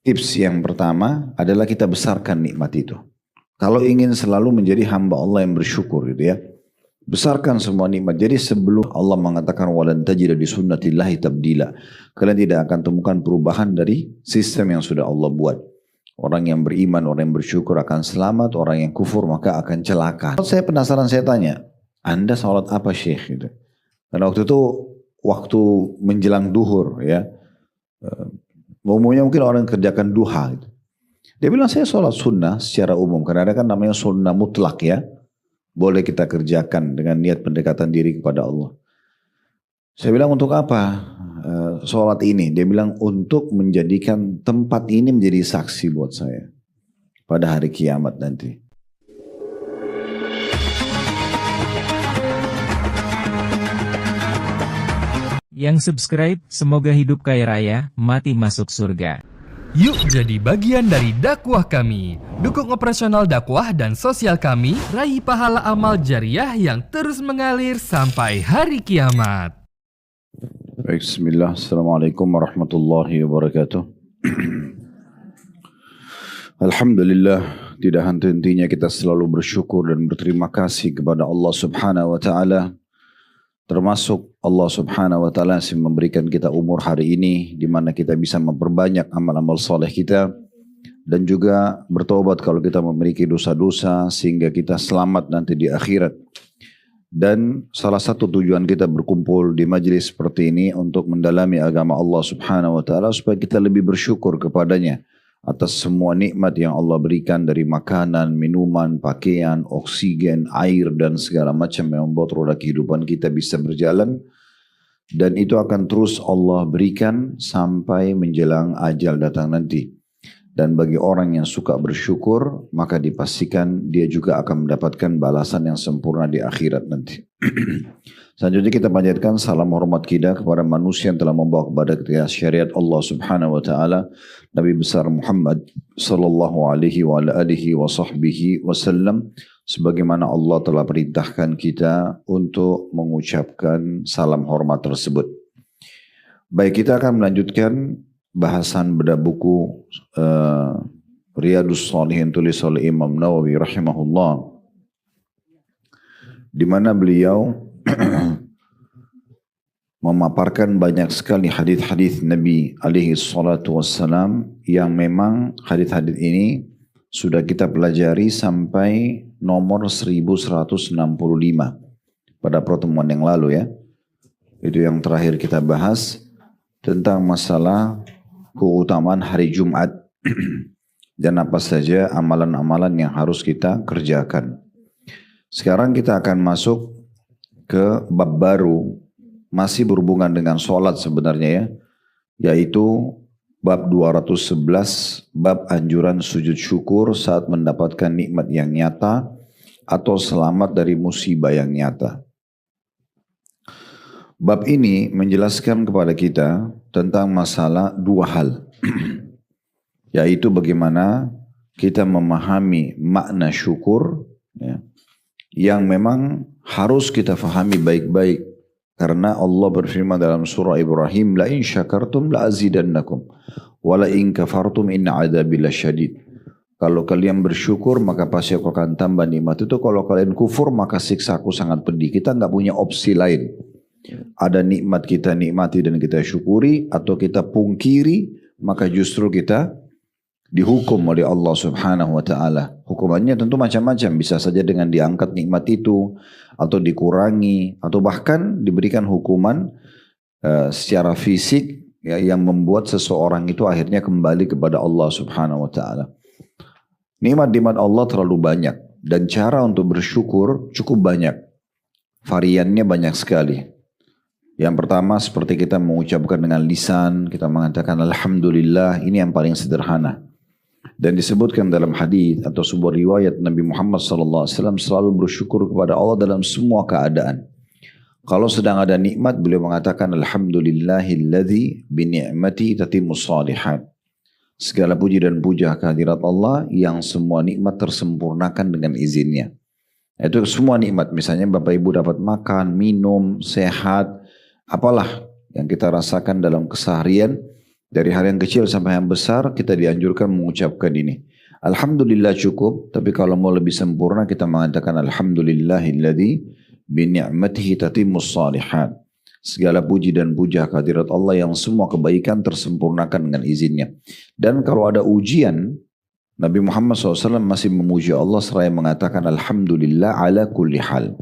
Tips yang pertama adalah kita besarkan nikmat itu. Kalau ingin selalu menjadi hamba Allah yang bersyukur gitu ya. Besarkan semua nikmat. Jadi sebelum Allah mengatakan walan tajida di sunnatillahi tabdila. Kalian tidak akan temukan perubahan dari sistem yang sudah Allah buat. Orang yang beriman, orang yang bersyukur akan selamat. Orang yang kufur maka akan celaka. Saya penasaran, saya tanya, Anda sholat apa Syekh? Gitu. Karena waktu itu waktu menjelang duhur ya. Umumnya mungkin orang yang kerjakan duha gitu. Dia bilang saya sholat sunnah secara umum. Karena ada kan namanya sunnah mutlak ya. Boleh kita kerjakan dengan niat pendekatan diri kepada Allah. Saya bilang untuk apa sholat ini? Dia bilang untuk menjadikan tempat ini menjadi saksi buat saya. Pada hari kiamat nanti. Yang subscribe, semoga hidup kaya raya, mati masuk surga. Yuk jadi bagian dari dakwah kami. Dukung operasional dakwah dan sosial kami, raih pahala amal jariah yang terus mengalir sampai hari kiamat. Baik, bismillah. Assalamualaikum warahmatullahi wabarakatuh. Alhamdulillah, tidak henti-hentinya kita selalu bersyukur dan berterima kasih kepada Allah Subhanahu wa taala. Termasuk Allah Subhanahu wa taala yang memberikan kita umur hari ini di mana kita bisa memperbanyak amal-amal soleh kita dan juga bertobat kalau kita memiliki dosa-dosa sehingga kita selamat nanti di akhirat. Dan salah satu tujuan kita berkumpul di majelis seperti ini untuk mendalami agama Allah Subhanahu wa taala supaya kita lebih bersyukur kepadanya atas semua nikmat yang Allah berikan dari makanan, minuman, pakaian, oksigen, air dan segala macam yang membuat roda kehidupan kita bisa berjalan, dan itu akan terus Allah berikan sampai menjelang ajal datang nanti. Dan bagi orang yang suka bersyukur maka dipastikan dia juga akan mendapatkan balasan yang sempurna di akhirat nanti. Selanjutnya kita panjatkan salam hormat kita kepada manusia yang telah membawa kepada kita syariat Allah Subhanahu wa taala, Nabi besar Muhammad sallallahu alaihi wa alihi wa sahbihi wasallam, sebagaimana Allah telah perintahkan kita untuk mengucapkan salam hormat tersebut. Baik, kita akan melanjutkan bahasan bedah buku Riyadhus Shalihin tulis oleh Imam Nawawi rahimahullah, di mana beliau memaparkan banyak sekali hadis-hadis Nabi alaihi salatu wassalam yang memang hadis-hadis ini sudah kita pelajari sampai nomor 1165 pada pertemuan yang lalu ya. Itu yang terakhir kita bahas tentang masalah keutamaan hari Jumat dan apa saja amalan-amalan yang harus kita kerjakan. Sekarang kita akan masuk ke bab baru, masih berhubungan dengan sholat sebenarnya ya, yaitu bab 211, bab anjuran sujud syukur saat mendapatkan nikmat yang nyata atau selamat dari musibah yang nyata. Bab ini menjelaskan kepada kita tentang masalah dua hal, yaitu bagaimana kita memahami makna syukur ya, yang memang harus kita fahami baik-baik. Karena Allah berfirman dalam surah Ibrahim, la in syakartum la azidannakum wa la in kafartum inna adzabi lasyadid. Kalau kalian bersyukur maka pasti aku akan tambah nikmat itu. Kalau kalian kufur maka siksaku sangat pedih. Kita enggak punya opsi lain. Ada nikmat kita nikmati dan kita syukuri, atau kita pungkiri maka justru kita dihukum oleh Allah Subhanahu wa taala. Hukumannya tentu macam-macam, bisa saja dengan diangkat nikmat itu atau dikurangi atau bahkan diberikan hukuman secara fisik ya, yang membuat seseorang itu akhirnya kembali kepada Allah Subhanahu wa taala. Nikmat-nikmat Allah terlalu banyak dan cara untuk bersyukur cukup banyak. Variannya banyak sekali. Yang pertama seperti kita mengucapkan dengan lisan, kita mengatakan alhamdulillah, ini yang paling sederhana. Dan disebutkan dalam hadis atau sebuah riwayat Nabi Muhammad SAW selalu bersyukur kepada Allah dalam semua keadaan. Kalau sedang ada nikmat, beliau mengatakan alhamdulillahilladzi bini'mati tatimmus shalihat. Segala puji dan puja kehadirat Allah yang semua nikmat tersempurnakan dengan izinnya. Itu semua nikmat, misalnya Bapak Ibu dapat makan, minum, sehat, apalah yang kita rasakan dalam keseharian, Dari hal yang kecil sampai yang besar kita dianjurkan mengucapkan ini. Alhamdulillah cukup, tapi kalau mau lebih sempurna kita mengatakan alhamdulillahilladzi bi ni'matihi tatimmus shalihat. Segala puji dan puja kehadirat Allah yang semua kebaikan tersempurnakan dengan izinnya. Dan kalau ada ujian, Nabi Muhammad SAW masih memuji Allah seraya mengatakan alhamdulillah ala kulli hal.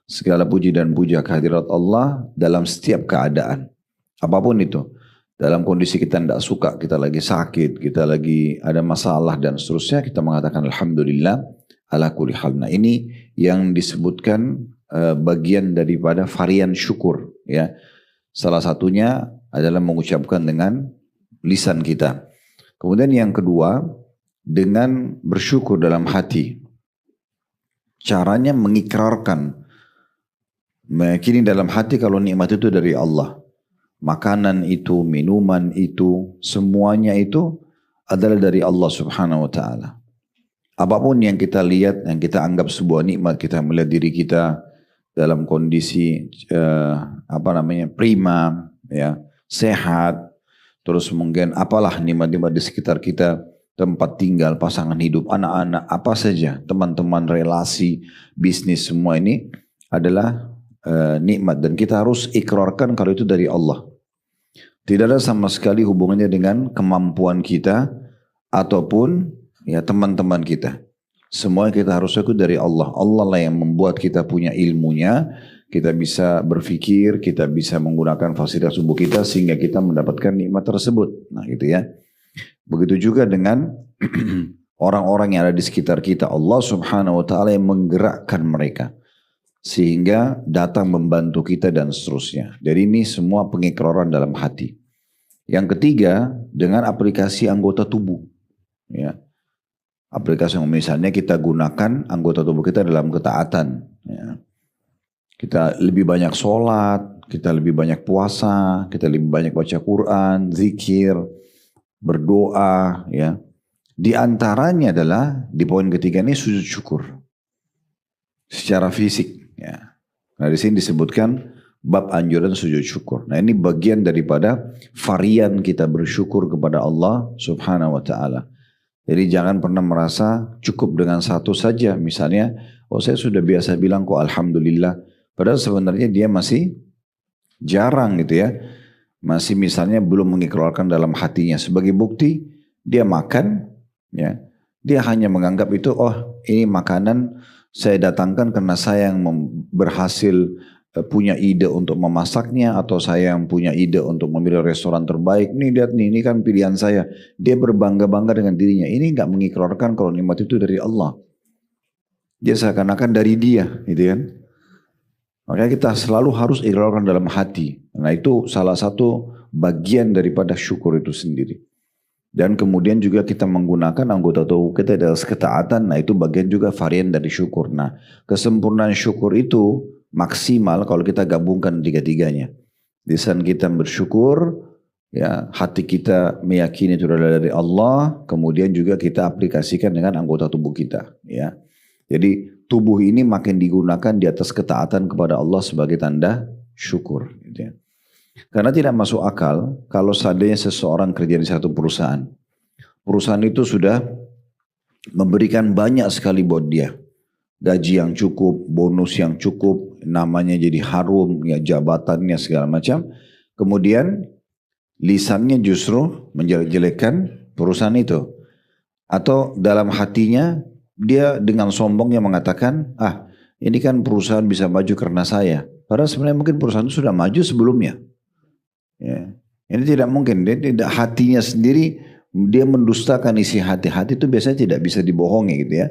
Segala puji dan puja kehadirat Allah dalam setiap keadaan. Apapun itu. Dalam kondisi kita tidak suka, kita lagi sakit, kita lagi ada masalah dan seterusnya, kita mengatakan alhamdulillah ala kulli hal. Nah, ini yang disebutkan bagian daripada varian syukur, ya. Salah satunya adalah mengucapkan dengan lisan kita. Kemudian yang kedua, dengan bersyukur dalam hati. Caranya mengikrarkan, meyakini dalam hati kalau nikmat itu dari Allah. Makanan itu, minuman itu, semuanya itu adalah dari Allah Subhanahu wa taala. Apapun yang kita lihat, yang kita anggap sebuah nikmat, kita melihat diri kita dalam kondisi prima, ya, sehat, terus mungkin apalah nikmat-nikmat di sekitar kita, tempat tinggal, pasangan hidup, anak-anak, apa saja, teman-teman, relasi, bisnis, semua ini adalah nikmat dan kita harus ikrarkan kalau itu dari Allah. Tidak ada sama sekali hubungannya dengan kemampuan kita ataupun ya teman-teman kita. Semua kita harus ikut dari Allah. Allah lah yang membuat kita punya ilmunya, kita bisa berpikir, kita bisa menggunakan fasilitas tubuh kita sehingga kita mendapatkan nikmat tersebut. Nah, gitu ya. Begitu juga dengan orang-orang yang ada di sekitar kita. Allah Subhanahu wa taala yang menggerakkan mereka sehingga datang membantu kita dan seterusnya. Jadi ini semua pengikraran dalam hati. Yang ketiga, dengan aplikasi anggota tubuh. Ya. Aplikasi yang misalnya kita gunakan anggota tubuh kita dalam ketaatan. Ya. Kita lebih banyak sholat, kita lebih banyak puasa, kita lebih banyak baca Quran, zikir, berdoa. Ya. Di antaranya adalah, di poin ketiga ini sujud syukur. Secara fisik. Ya. Nah di sini disebutkan bab anjuran sujud syukur. Nah ini bagian daripada varian kita bersyukur kepada Allah Subhanahu wa taala. Jadi jangan pernah merasa cukup dengan satu saja. Misalnya, oh saya sudah biasa bilang kok alhamdulillah. Padahal sebenarnya dia masih jarang gitu ya. Masih misalnya belum mengikrarkan dalam hatinya. Sebagai bukti dia makan, ya. Dia hanya menganggap itu, oh ini makanan saya datangkan karena saya yang berhasil punya ide untuk memasaknya atau saya yang punya ide untuk memilih restoran terbaik. Nih lihat nih, ini kan pilihan saya. Dia berbangga-bangga dengan dirinya. Ini enggak mengikrarkan kalau nikmat itu dari Allah. Dia seakan-akan dari dia, gitu kan. Makanya kita selalu harus ikrarkan dalam hati. Nah itu salah satu bagian daripada syukur itu sendiri. Dan kemudian juga kita menggunakan anggota tubuh kita dalam ketaatan. Nah itu bagian juga varian dari syukur. Nah kesempurnaan syukur itu maksimal kalau kita gabungkan tiga-tiganya. Lisan kita bersyukur, ya, hati kita meyakini itu adalah dari Allah. Kemudian juga kita aplikasikan dengan anggota tubuh kita. Ya. Jadi tubuh ini makin digunakan di atas ketaatan kepada Allah sebagai tanda syukur. Gitu ya. Karena tidak masuk akal kalau seandainya seseorang kerja di satu perusahaan. Perusahaan itu sudah memberikan banyak sekali buat dia. Gaji yang cukup, bonus yang cukup, namanya jadi harum, ya, jabatannya segala macam. Kemudian lisannya justru menjelek-jelekan perusahaan itu. Atau dalam hatinya dia dengan sombongnya mengatakan, ini kan perusahaan bisa maju karena saya. Padahal sebenarnya mungkin perusahaan itu sudah maju sebelumnya. Ya. Ini tidak mungkin, dia tidak, hatinya sendiri dia mendustakan isi hati. Hati itu biasanya tidak bisa dibohongi gitu ya.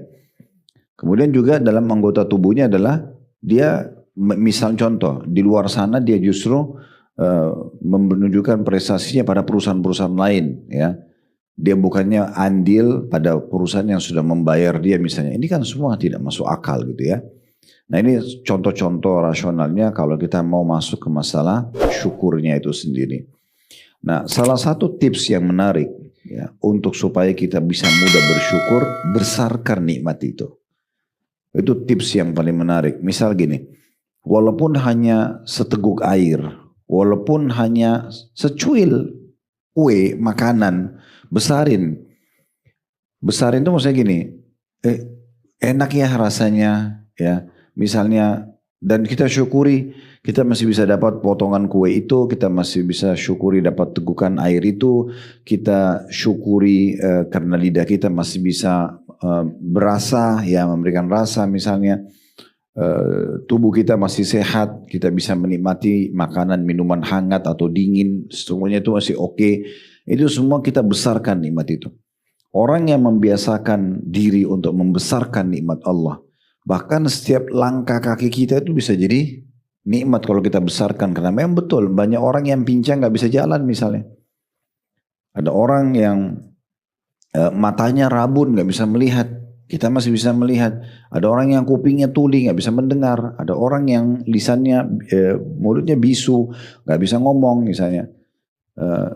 Kemudian juga dalam anggota tubuhnya adalah dia, misal contoh, di luar sana dia justru menunjukkan prestasinya pada perusahaan-perusahaan lain ya. Dia bukannya andil pada perusahaan yang sudah membayar dia misalnya. Ini kan semua tidak masuk akal gitu ya. Nah ini contoh-contoh rasionalnya kalau kita mau masuk ke masalah syukurnya itu sendiri. Nah salah satu tips yang menarik ya, untuk supaya kita bisa mudah bersyukur, besarkan nikmat itu. Itu tips yang paling menarik. Misal gini, walaupun hanya seteguk air, walaupun hanya secuil kue, makanan, besarin. Besarin itu maksudnya gini, enak ya rasanya, ya. Misalnya, dan kita syukuri, kita masih bisa dapat potongan kue itu, kita masih bisa syukuri dapat tegukan air itu, kita syukuri karena lidah kita masih bisa berasa, ya memberikan rasa misalnya. Tubuh kita masih sehat, kita bisa menikmati makanan, minuman hangat atau dingin, semuanya itu masih oke. Itu semua kita besarkan nikmat itu. Orang yang membiasakan diri untuk membesarkan nikmat Allah, bahkan setiap langkah kaki kita itu bisa jadi nikmat kalau kita besarkan. Karena memang betul banyak orang yang pincang gak bisa jalan misalnya. Ada orang yang matanya rabun gak bisa melihat, kita masih bisa melihat. Ada orang yang kupingnya tuli gak bisa mendengar. Ada orang yang lisannya mulutnya bisu gak bisa ngomong misalnya.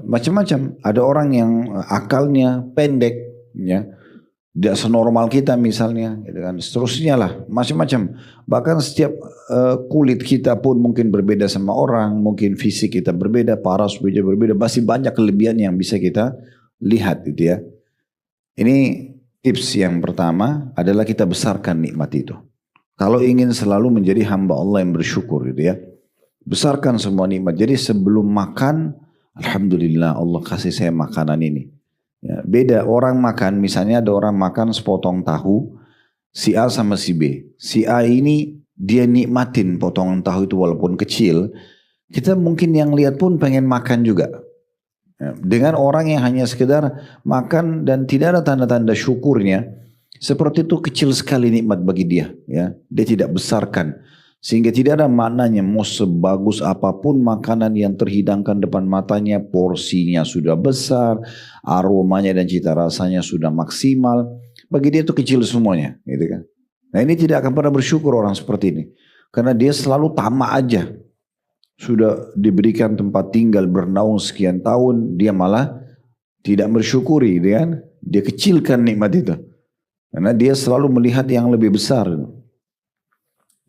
Macam-macam. Ada orang yang akalnya pendek, ya, tidak senormal kita misalnya, gitu kan. Seterusnya lah, macam-macam. Bahkan setiap kulit kita pun mungkin berbeda sama orang, mungkin fisik kita berbeda, paras wajah berbeda, masih banyak kelebihan yang bisa kita lihat, gitu ya. Ini tips yang pertama adalah kita besarkan nikmat itu. Kalau ingin selalu menjadi hamba Allah yang bersyukur, gitu ya, besarkan semua nikmat. Jadi sebelum makan, alhamdulillah Allah kasih saya makanan ini. Ya, beda orang makan, misalnya ada orang makan sepotong tahu, si A sama si B. Si A ini dia nikmatin potongan tahu itu walaupun kecil, kita mungkin yang lihat pun pengen makan juga. Ya, dengan orang yang hanya sekedar makan dan tidak ada tanda-tanda syukurnya, seperti itu kecil sekali nikmat bagi dia. Ya, dia tidak besarkan. Sehingga tidak ada maknanya mau sebagus apapun makanan yang terhidangkan depan matanya, porsinya sudah besar, aromanya dan cita rasanya sudah maksimal. Bagi dia itu kecil semuanya, gitu kan. Nah ini tidak akan pernah bersyukur orang seperti ini. Karena dia selalu tamak aja. Sudah diberikan tempat tinggal bernaung sekian tahun, dia malah tidak bersyukuri, gitu kan. Dia kecilkan nikmat itu. Karena dia selalu melihat yang lebih besar.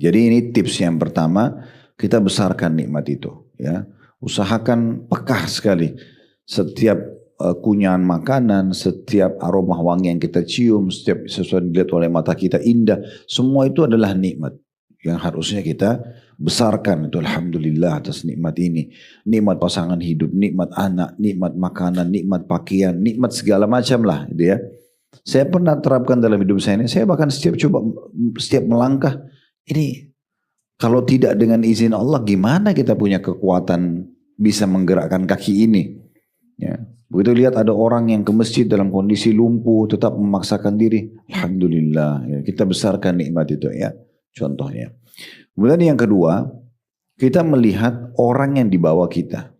Jadi ini tips yang pertama, kita besarkan nikmat itu, ya. Usahakan pekah sekali. Setiap kunyahan makanan, setiap aroma wangi yang kita cium, setiap sesuatu yang dilihat oleh mata kita indah, semua itu adalah nikmat yang harusnya kita besarkan. Itu alhamdulillah atas nikmat ini. Nikmat pasangan hidup, nikmat anak, nikmat makanan, nikmat pakaian, nikmat segala macam lah, gitu ya. Saya pernah terapkan dalam hidup saya ini, saya bahkan setiap melangkah, ini kalau tidak dengan izin Allah gimana kita punya kekuatan bisa menggerakkan kaki ini, ya. Begitu lihat ada orang yang ke masjid dalam kondisi lumpuh tetap memaksakan diri, alhamdulillah, ya, kita besarkan nikmat itu, ya, contohnya. Kemudian yang kedua, kita melihat orang yang di bawah kita.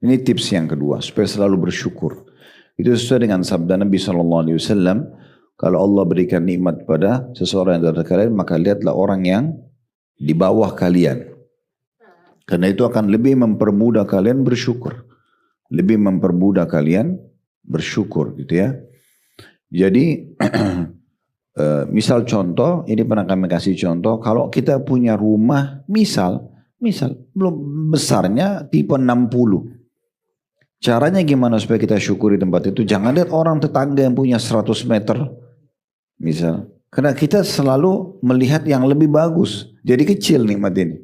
Ini tips yang kedua supaya selalu bersyukur. Itu sesuai dengan sabda Nabi SAW. Kalau Allah berikan nikmat pada seseorang yang dari kalian, maka lihatlah orang yang di bawah kalian. Karena itu akan lebih mempermudah kalian bersyukur. Lebih mempermudah kalian bersyukur, gitu ya. Jadi, misal contoh, ini pernah kami kasih contoh, kalau kita punya rumah, misal, belum besarnya tipe 60. Caranya gimana supaya kita syukuri tempat itu? Jangan lihat orang tetangga yang punya 100 meter. Misal, karena kita selalu melihat yang lebih bagus, jadi kecil nikmat ini.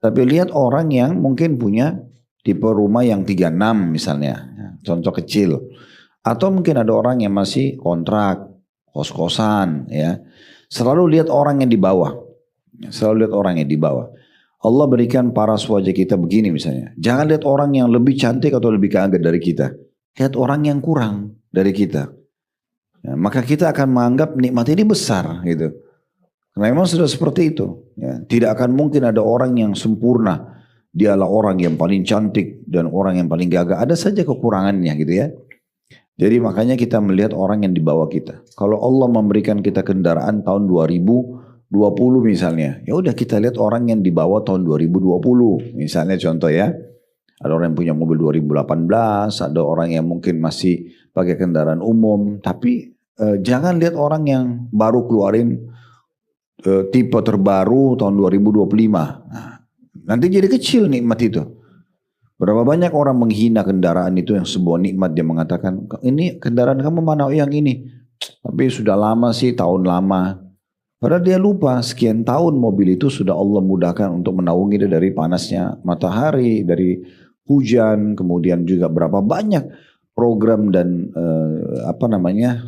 Tapi lihat orang yang mungkin punya tipe rumah yang 36 misalnya, contoh kecil. Atau mungkin ada orang yang masih kontrak, kos-kosan, ya. Selalu lihat orang yang di bawah. Selalu lihat orang yang di bawah. Allah berikan paras wajah kita begini misalnya. Jangan lihat orang yang lebih cantik atau lebih gagah dari kita. Lihat orang yang kurang dari kita. Ya, maka kita akan menganggap nikmat ini besar, gitu. Karena memang sudah seperti itu. Ya, tidak akan mungkin ada orang yang sempurna. Dialah orang yang paling cantik dan orang yang paling gagah. Ada saja kekurangannya, gitu ya. Jadi makanya kita melihat orang yang di bawah kita. Kalau Allah memberikan kita kendaraan tahun 2020 misalnya, ya udah kita lihat orang yang di bawah tahun 2020. Misalnya contoh ya. Ada orang yang punya mobil 2018, ada orang yang mungkin masih pakai kendaraan umum. Tapi jangan lihat orang yang baru keluarin tipe terbaru tahun 2025. Nah, nanti jadi kecil nikmat itu. Berapa banyak orang menghina kendaraan itu yang sebuah nikmat, dia mengatakan, ini kendaraan kamu mana? Oh, yang ini. Tapi sudah lama sih, tahun lama. Padahal dia lupa sekian tahun mobil itu sudah Allah mudahkan untuk menaungi dia dari panasnya matahari, dari hujan, kemudian juga berapa banyak program dan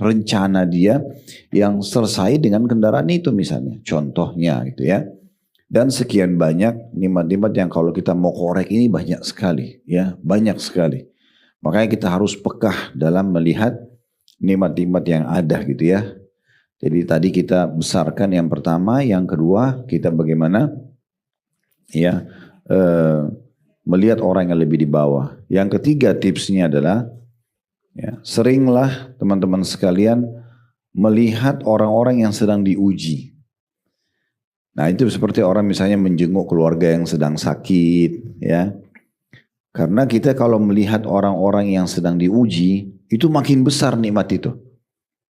rencana dia yang selesai dengan kendaraan itu misalnya. Contohnya gitu ya. Dan sekian banyak nikmat-nikmat yang kalau kita mau korek ini banyak sekali, ya, banyak sekali. Makanya kita harus pekah dalam melihat nikmat-nikmat yang ada gitu ya. Jadi tadi kita besarkan yang pertama, yang kedua kita bagaimana ya melihat orang yang lebih di bawah. Yang ketiga tipsnya adalah ya, seringlah teman-teman sekalian melihat orang-orang yang sedang diuji. Nah itu seperti orang misalnya menjenguk keluarga yang sedang sakit ya. Karena kita kalau melihat orang-orang yang sedang diuji, itu makin besar nikmat itu.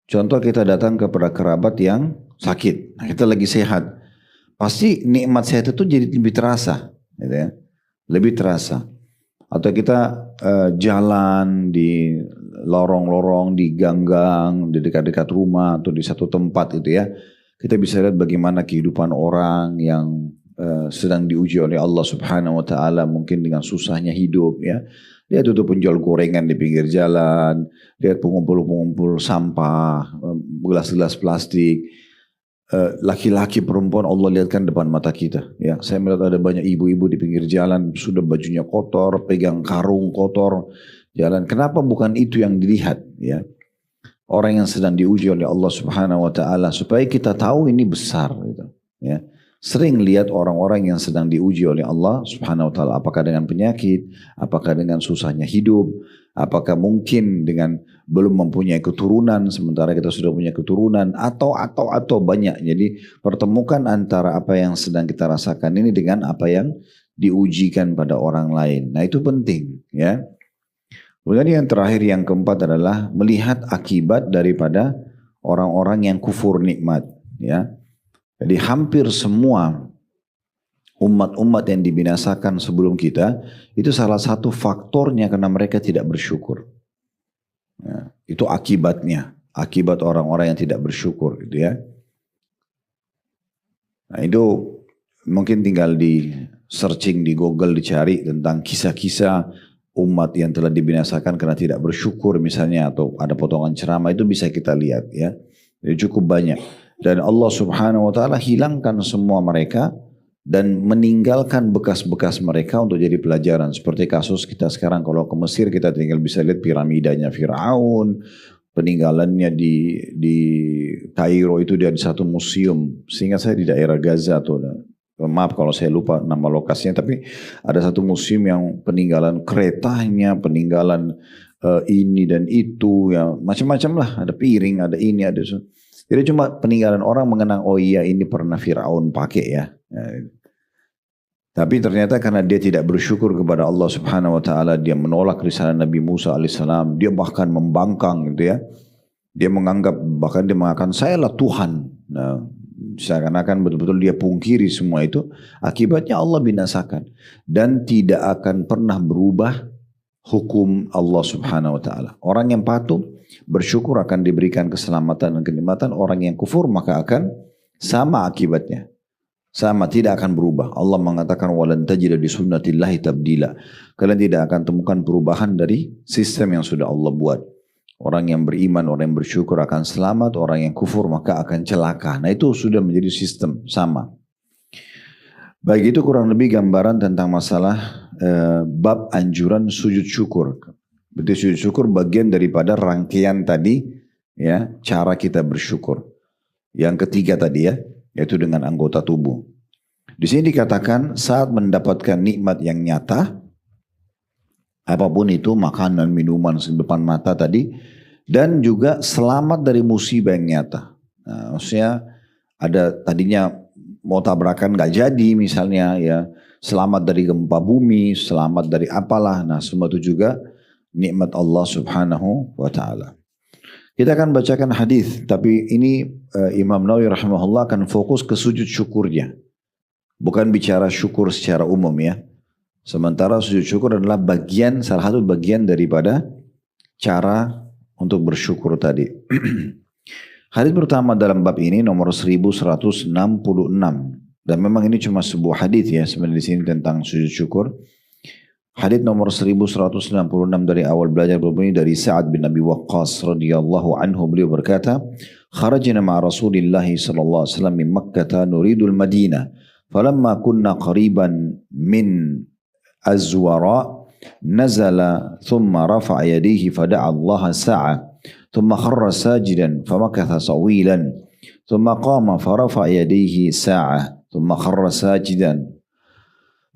Contoh kita datang kepada kerabat yang sakit, nah kita lagi sehat. Pasti nikmat sehat itu jadi lebih terasa. Gitu ya. Lebih terasa. Atau kita jalan di lorong-lorong, di gang-gang, di dekat-dekat rumah, atau di satu tempat gitu ya. Kita bisa lihat bagaimana kehidupan orang yang sedang diuji oleh Allah Subhanahu wa taala, mungkin dengan susahnya hidup ya. Dia tutup penjual gorengan di pinggir jalan, lihat pengumpul-pengumpul sampah, gelas-gelas plastik. Laki-laki perempuan Allah lihatkan depan mata kita ya. Saya melihat ada banyak ibu-ibu di pinggir jalan sudah bajunya kotor, pegang karung kotor jalan. Kenapa bukan itu yang dilihat ya? Orang yang sedang diuji oleh Allah Subhanahu wa taala, supaya kita tahu ini besar gitu ya. Sering lihat orang-orang yang sedang diuji oleh Allah Subhanahu wa taala, apakah dengan penyakit, apakah dengan susahnya hidup, apakah mungkin dengan belum mempunyai keturunan sementara kita sudah punya keturunan, atau banyak. Jadi pertemukan antara apa yang sedang kita rasakan ini dengan apa yang diujikan pada orang lain. Nah itu penting ya. Kemudian yang terakhir, yang keempat adalah melihat akibat daripada orang-orang yang kufur nikmat. Ya, jadi hampir semua umat-umat yang dibinasakan sebelum kita itu salah satu faktornya karena mereka tidak bersyukur. Ya, itu akibatnya, akibat orang-orang yang tidak bersyukur, gitu ya. Nah itu mungkin tinggal di searching di Google, dicari tentang kisah-kisah umat yang telah dibinasakan karena tidak bersyukur misalnya, atau ada potongan ceramah, itu bisa kita lihat ya. Jadi cukup banyak. Dan Allah Subhanahu wa taala hilangkan semua mereka dan meninggalkan bekas-bekas mereka untuk jadi pelajaran. Seperti kasus kita sekarang kalau ke Mesir, kita tinggal bisa lihat piramidanya Firaun, peninggalannya di Kairo itu dia di satu museum. Sehingga saya di daerah Gaza atau maaf kalau saya lupa nama lokasinya, tapi ada satu museum yang peninggalan keretanya, peninggalan ini dan itu, ya macam-macam lah, ada piring, ada ini, ada itu. Jadi cuma peninggalan orang mengenang, oh iya ini pernah Firaun pakai ya. Tapi ternyata karena dia tidak bersyukur kepada Allah Subhanahu wa taala, dia menolak risalah Nabi Musa alaihissalam, dia bahkan membangkang gitu ya. Dia menganggap, bahkan dia mengatakan saya lah Tuhan. Nah, seakan-akan betul-betul dia pungkiri semua itu, akibatnya Allah binasakan dan tidak akan pernah berubah hukum Allah Subhanahu wa taala. Orang yang patuh bersyukur akan diberikan keselamatan dan kenikmatan, orang yang kufur maka akan sama akibatnya. Sama, tidak akan berubah. Allah mengatakan walan tajida li sunnatillahi tabdila. Kalian tidak akan temukan perubahan dari sistem yang sudah Allah buat. Orang yang beriman, orang yang bersyukur akan selamat, orang yang kufur maka akan celaka. Nah itu sudah menjadi sistem sama. Baik, itu kurang lebih gambaran tentang masalah bab anjuran sujud syukur. Berarti sujud syukur bagian daripada rangkaian tadi ya, cara kita bersyukur. Yang ketiga tadi ya, yaitu dengan anggota tubuh. Di sini dikatakan saat mendapatkan nikmat yang nyata, apapun itu, makanan, minuman di depan mata tadi, dan juga selamat dari musibah yang nyata. Nah, maksudnya ada tadinya mau tabrakan gak jadi misalnya ya, selamat dari gempa bumi, selamat dari apalah. Nah semua itu juga nikmat Allah Subhanahu wa taala. Kita akan bacakan hadis, tapi ini Imam Nawawi rahimahullah akan fokus ke sujud syukurnya. Bukan bicara syukur secara umum ya. Sementara sujud syukur adalah salah satu bagian daripada cara untuk bersyukur tadi. Hadis pertama dalam bab ini nomor 1166. Dan memang ini cuma sebuah hadis ya sebenarnya di sini tentang sujud syukur. Hadis nomor 1166 dari awal belajar berbunyi dari Sa'ad bin Abi Waqqas radhiyallahu anhu, beliau berkata, "Kharajna ma'a Rasulillah sallallahu alaihi wasallam min Makkah nuridul Madinah, falamma kunna qariban min Azwara nazala thumma rafa'a yadayhi fada'a Allah sa'a thumma kharra sajidan famakatha sawilan thumma qama farafa'a yadayhi sa'a thumma kharra sajidan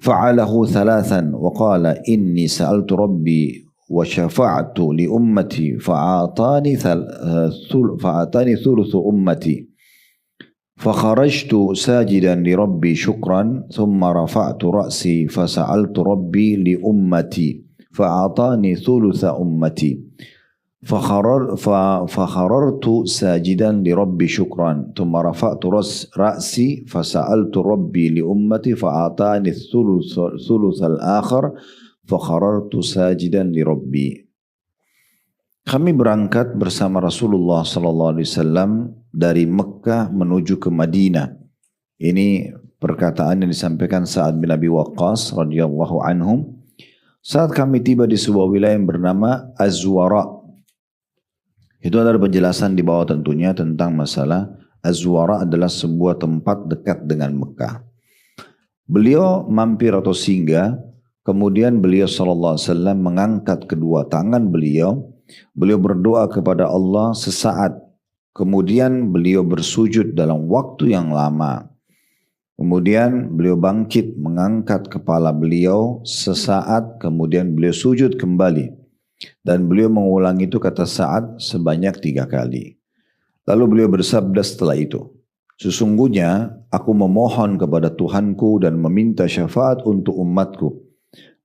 fa'alahu thalathan wa qala inni sa'altu rabbi wa syafa'tu li ummati fa'atani thuluthu ummati فخرجت ساجدا لربي شكرا ثم رفعت رأسي فسألت ربي لأمتي فأعطاني ثلث أمتي فخررت ساجدا لربي شكرا ثم رفعت رأسي فسألت ربي لأمتي فأعطاني الثلث الآخر فخررت ساجدا لربي. Kami berangkat bersama Rasulullah sallallahu alaihi wasallam dari Mekah menuju ke Madinah. Ini perkataan yang disampaikan Sa'ad bin Abi Waqqas radhiyallahu anhum. Saat kami tiba di sebuah wilayah yang bernama Azwara. Itu adalah penjelasan di bawah tentunya tentang masalah Azwara adalah sebuah tempat dekat dengan Mekah. Beliau mampir atau singgah, kemudian beliau sallallahu alaihi wasallam mengangkat kedua tangan beliau berdoa kepada Allah sesaat. Kemudian beliau bersujud dalam waktu yang lama. Kemudian beliau bangkit mengangkat kepala beliau sesaat. Kemudian beliau sujud kembali. Dan beliau mengulang itu kata Sa'ad sebanyak 3 kali. Lalu beliau bersabda setelah itu, "Sesungguhnya aku memohon kepada Tuhanku dan meminta syafaat untuk umatku.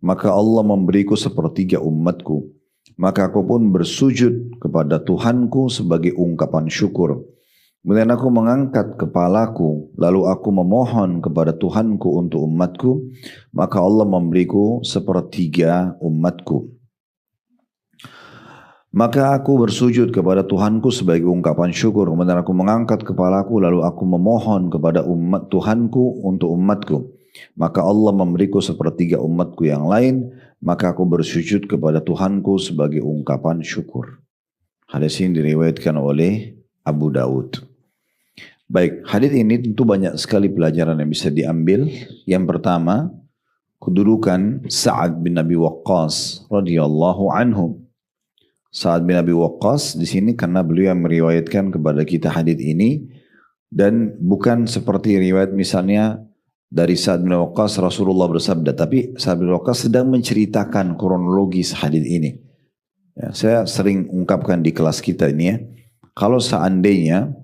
Maka Allah memberiku sepertiga umatku. Maka aku pun bersujud kepada Tuhanku sebagai ungkapan syukur. Kemudian aku mengangkat kepalaku, lalu aku memohon kepada Tuhanku untuk umatku, maka Allah memberiku sepertiga umatku. Maka aku bersujud kepada Tuhanku sebagai ungkapan syukur. Kemudian aku mengangkat kepalaku, lalu aku memohon kepada Tuhanku untuk umatku. Maka Allah memberiku sepertiga umatku yang lain, maka aku bersujud kepada Tuhanku sebagai ungkapan syukur." Hadis ini diriwayatkan oleh Abu Daud. Baik, hadis ini tentu banyak sekali pelajaran yang bisa diambil. Yang pertama, kedudukan Sa'ad bin Abi Waqqas radhiyallahu anhu. Sa'ad bin Abi Waqqas di sini karena beliau yang meriwayatkan kepada kita hadis ini, dan bukan seperti riwayat misalnya dari Sa'ad bin Waqqas Rasulullah bersabda, tapi Sa'ad bin Waqqas sedang menceritakan kronologis hadis ini. Ya, saya sering ungkapkan di kelas kita ini ya, kalau seandainya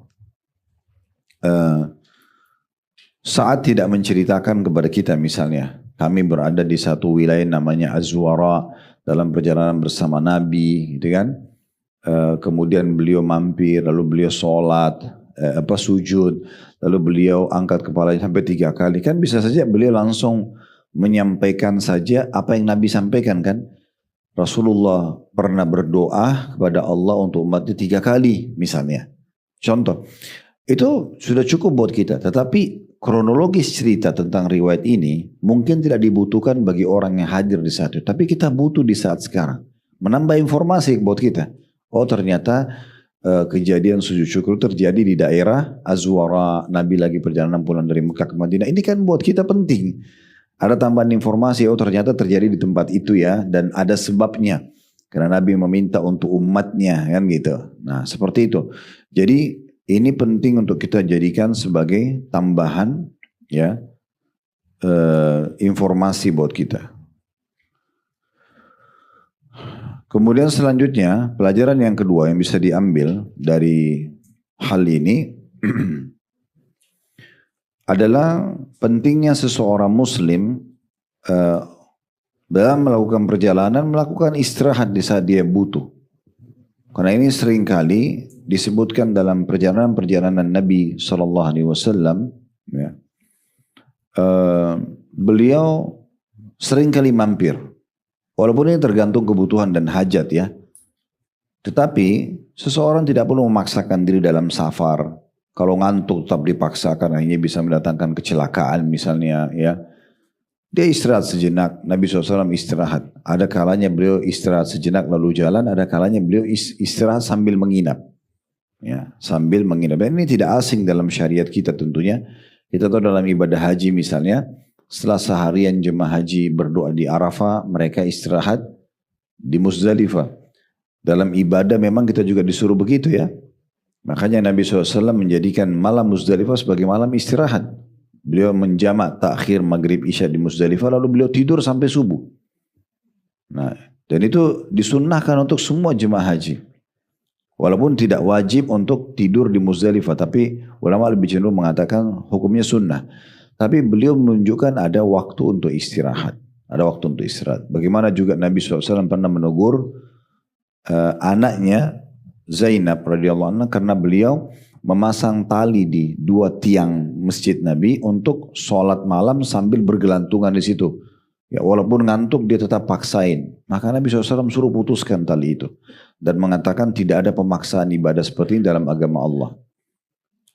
Sa'ad tidak menceritakan kepada kita misalnya, kami berada di satu wilayah namanya Azwara dalam perjalanan bersama Nabi, gitu kan? Kemudian beliau mampir, lalu beliau sholat, sujud, lalu beliau angkat kepalanya sampai 3 kali. Kan bisa saja beliau langsung menyampaikan saja apa yang Nabi sampaikan kan. Rasulullah pernah berdoa kepada Allah untuk umatnya 3 kali misalnya. Contoh. Itu sudah cukup buat kita. Tetapi kronologis cerita tentang riwayat ini mungkin tidak dibutuhkan bagi orang yang hadir di saat itu. Tapi kita butuh di saat sekarang. Menambah informasi buat kita. Oh ternyata kejadian sujud syukur terjadi di daerah Azwara, Nabi lagi perjalanan pulang dari Mekah ke Madinah. Ini kan buat kita penting. Ada tambahan informasi, oh ternyata terjadi di tempat itu ya, dan ada sebabnya. Karena Nabi meminta untuk umatnya, kan gitu. Nah seperti itu. Jadi ini penting untuk kita jadikan sebagai tambahan ya informasi buat kita. Kemudian selanjutnya, pelajaran yang kedua yang bisa diambil dari hal ini adalah pentingnya seseorang muslim dalam melakukan perjalanan, melakukan istirahat di saat dia butuh. Karena ini seringkali disebutkan dalam perjalanan-perjalanan Nabi SAW, ya. Beliau sering kali mampir. Walaupun ini tergantung kebutuhan dan hajat ya. Tetapi seseorang tidak perlu memaksakan diri dalam safar. Kalau ngantuk tetap dipaksakan, akhirnya bisa mendatangkan kecelakaan misalnya ya. Dia istirahat sejenak, Nabi SAW istirahat. Ada kalanya beliau istirahat sejenak lalu jalan, ada kalanya beliau istirahat sambil menginap. Ya, sambil menginap. Dan ini tidak asing dalam syariat kita tentunya. Kita tahu dalam ibadah haji misalnya, setelah seharian jemaah haji berdoa di Arafah, mereka istirahat di Muzdalifah. Dalam ibadah memang kita juga disuruh begitu ya. Makanya Nabi SAW menjadikan malam Muzdalifah sebagai malam istirahat. Beliau menjamak takhir maghrib isya di Muzdalifah, lalu beliau tidur sampai subuh. Nah, dan itu disunnahkan untuk semua jemaah haji. Walaupun tidak wajib untuk tidur di Muzdalifah, tapi ulama lebih cenderung mengatakan hukumnya sunnah. Tapi beliau menunjukkan ada waktu untuk istirahat. Ada waktu untuk istirahat. Bagaimana juga Nabi SAW pernah menegur anaknya Zainab radhiyallahu anha karena beliau memasang tali di dua tiang masjid Nabi untuk sholat malam sambil bergelantungan di situ. Ya, walaupun ngantuk dia tetap paksain. Maka Nabi SAW suruh putuskan tali itu. Dan mengatakan tidak ada pemaksaan ibadah seperti ini dalam agama Allah.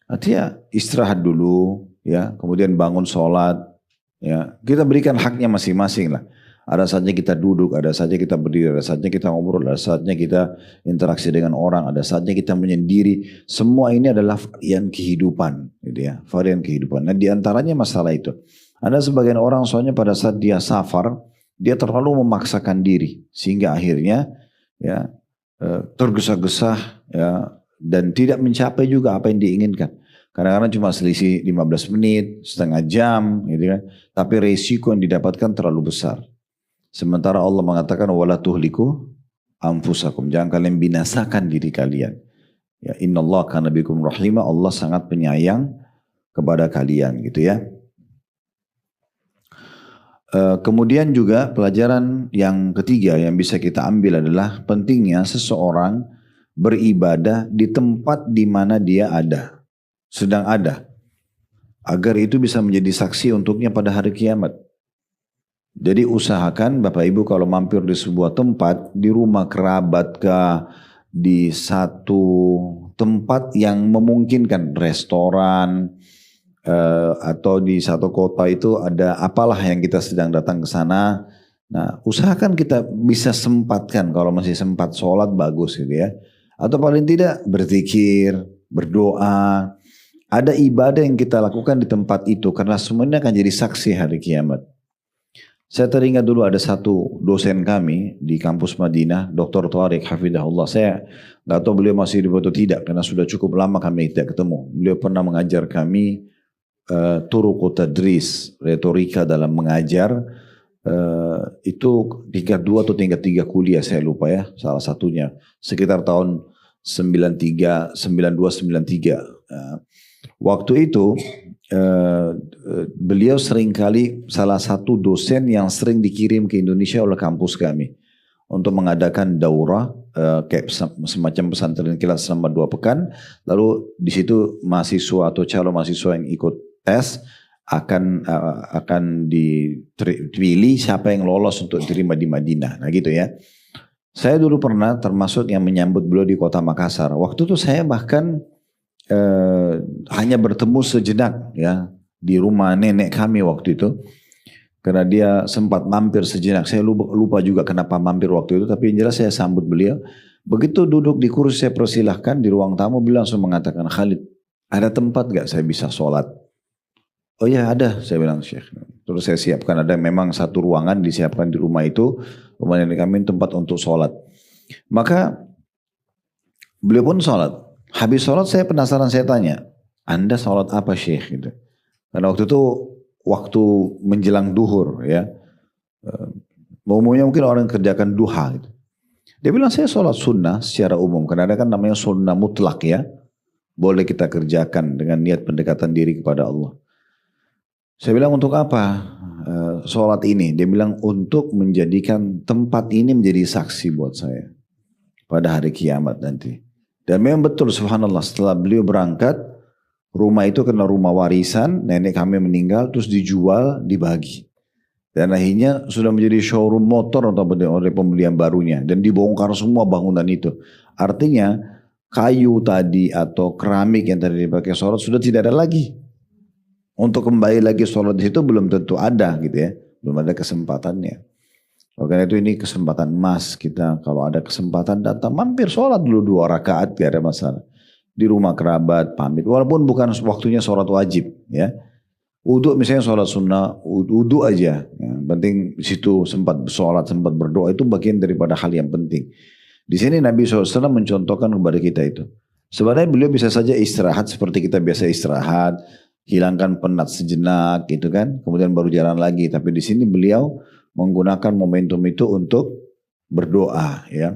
Artinya istirahat dulu, ya, kemudian bangun sholat. Ya, kita berikan haknya masing-masing lah. Ada saatnya kita duduk, ada saatnya kita berdiri, ada saatnya kita ngobrol, ada saatnya kita interaksi dengan orang, ada saatnya kita menyendiri. Semua ini adalah varian kehidupan, gitu ya, varian kehidupan. Nah, di antaranya masalah itu. Ada sebagian orang soalnya pada saat dia safar, dia terlalu memaksakan diri sehingga akhirnya ya tergesa-gesa ya dan tidak mencapai juga apa yang diinginkan. Kadang-kadang cuma selisih 15 menit, setengah jam, gitu kan. Tapi resiko yang didapatkan terlalu besar. Sementara Allah mengatakan wala tuhliku anfusakum, jangan kalian binasakan diri kalian. Ya, innallaha kana bikum rahima, Allah sangat penyayang kepada kalian, gitu ya. Kemudian juga pelajaran yang ketiga yang bisa kita ambil adalah pentingnya seseorang beribadah di tempat di mana dia ada, sedang ada, agar itu bisa menjadi saksi untuknya pada hari kiamat. Jadi usahakan Bapak Ibu kalau mampir di sebuah tempat, di rumah kerabat kah, di satu tempat yang memungkinkan, restoran, atau di satu kota itu ada apalah yang kita sedang datang ke sana. Nah, usahakan kita bisa sempatkan, kalau masih sempat sholat bagus gitu ya. Atau paling tidak berzikir, berdoa. Ada ibadah yang kita lakukan di tempat itu karena semuanya akan jadi saksi hari kiamat. Saya teringat dulu ada satu dosen kami di kampus Madinah, Dr. Tariq Hafidahullah. Saya nggak tahu beliau masih hidup atau tidak karena sudah cukup lama kami tidak ketemu. Beliau pernah mengajar kami turuq tadris, retorika dalam mengajar, itu tingkat 2 atau tingkat 3 kuliah saya lupa ya, salah satunya sekitar tahun 93, 92, 93. Waktu itu beliau seringkali salah satu dosen yang sering dikirim ke Indonesia oleh kampus kami untuk mengadakan daurah kayak semacam pesantren kilat selama 2 pekan. Lalu di situ mahasiswa atau calon mahasiswa yang ikut tes akan dipilih siapa yang lolos untuk diterima di Madinah. Nah gitu ya. Saya dulu pernah termasuk yang menyambut beliau di kota Makassar. Waktu itu saya bahkan hanya bertemu sejenak ya di rumah nenek kami waktu itu. Karena dia sempat mampir sejenak. Saya lupa juga kenapa mampir waktu itu. Tapi yang jelas saya sambut beliau. Begitu duduk di kursi saya persilahkan di ruang tamu. Beliau langsung mengatakan, Khalid, ada tempat gak saya bisa sholat? Oh ya ada, saya bilang Syekh. Terus saya siapkan, ada memang satu ruangan disiapkan di rumah itu. Rumah nenek kami tempat untuk sholat. Maka beliau pun sholat. Habis sholat saya penasaran, saya tanya, Anda sholat apa Syekh? Gitu. Karena waktu itu waktu menjelang duhur ya. Umumnya mungkin orang kerjakan duha gitu. Dia bilang saya sholat sunnah secara umum. Karena ada kan namanya sunnah mutlak ya. Boleh kita kerjakan dengan niat pendekatan diri kepada Allah. Saya bilang untuk apa sholat ini? Dia bilang untuk menjadikan tempat ini menjadi saksi buat saya. Pada hari kiamat nanti. Dan memang betul subhanallah setelah beliau berangkat. Rumah itu kena rumah warisan, nenek kami meninggal terus dijual, dibagi. Dan akhirnya sudah menjadi showroom motor atau oleh pembelian barunya. Dan dibongkar semua bangunan itu. Artinya kayu tadi atau keramik yang tadi dipakai sholat sudah tidak ada lagi. Untuk kembali lagi sholat di situ belum tentu ada gitu ya. Belum ada kesempatannya. Karena itu ini kesempatan emas kita. Kalau ada kesempatan datang mampir sholat dulu 2 rakaat, gak ada masalah. Di rumah kerabat pamit. Walaupun bukan waktunya sholat wajib ya. Wudu misalnya sholat sunnah, wudu aja. Ya, penting di situ sempat sholat, sempat berdoa itu bagian daripada hal yang penting. Di sini Nabi SAW mencontohkan kepada kita itu. Sebenarnya beliau bisa saja istirahat seperti kita biasa istirahat, hilangkan penat sejenak gitu kan, kemudian baru jalan lagi. Tapi di sini beliau menggunakan momentum itu untuk berdoa ya.